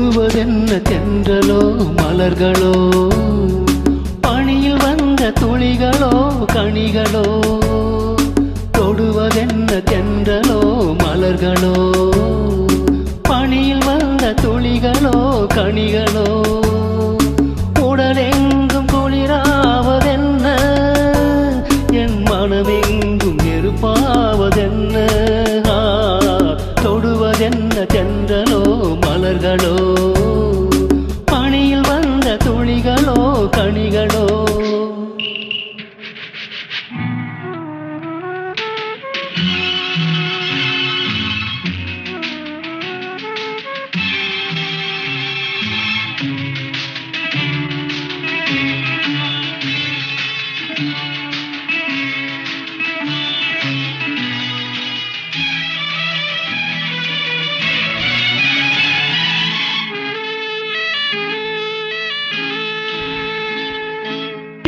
தொடுவதென்ன தென்றலோ மலர்களோ, பணியில் வந்த துளிகளோ கனிகளோ. தொடுவதென்ன தென்றலோ மலர்களோ, பணியில் வந்த துளிகளோ கனிகளோ. உடலெங்கும் குளிராவதென்ன, என் மனமெங்கும் நெருப்பாவதென்ன. தொடுவதென்ன தென்றலோ மலர்களோ, பணியில் வந்த துளிகளோ கனிகளோ.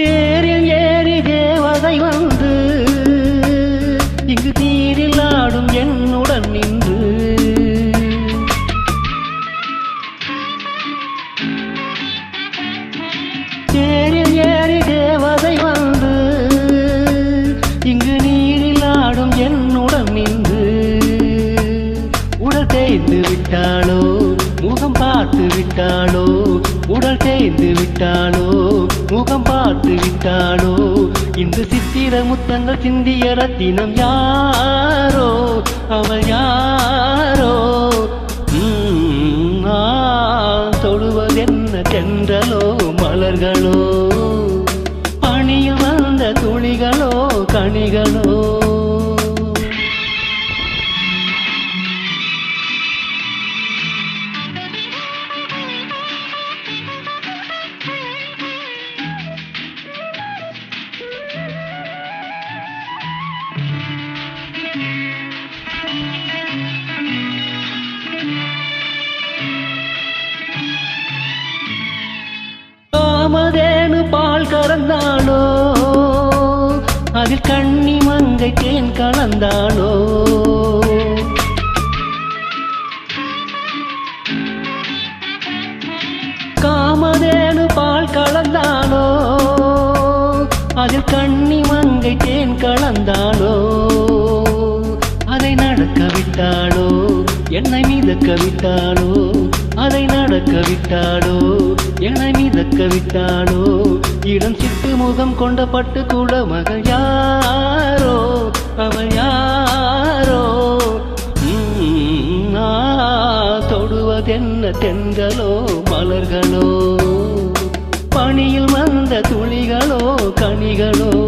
தேரில் ஏறி தேவதை வந்து இங்கு தீரில் ஆடும் என்னுடன் நின்று. தேரில் ஏறி தேவதை வந்து இங்கு நீரில் ஆடும் என்னுடன் நின்று. உடல் தேய்ந்து விட்டாளோ, முகம் பார்த்து விட்டாளோ. உடல் தேய்ந்து விட்டாளோ, முகம் பார்த்து விட்டாளோ. இந்த சித்திர முத்தங்கள் சிந்திய ரத்தினம் யாரோ, அவள் யாரோ. தொடுவதென்ன தென்றலோ மலர்களோ, பணியில் வந்த துளிகளோ கனிகளோ. காமதேனு பால் கறந்தாளோ, அதில் கண்ணி மங்கை தேன் கலந்தாளோ. காமதேனு பால் கலந்தாளோ, அதில் கண்ணி மங்கை தேன் கலந்தாளோ. அதை நடக்க விட்டாளோ, என்னை மிதக்க விட்டாளோ. அதை நடக்க விட்டாளோ, என்னை மிதக்க விட்டாளோ. இடம் சிட்டு முகம் கொண்ட பட்டு கூட மகள் யாரோ, அவள் யாரோ. தொடுவதென்ன தென்றலோ மலர்களோ, பணியில் வந்த துளிகளோ கனிகளோ.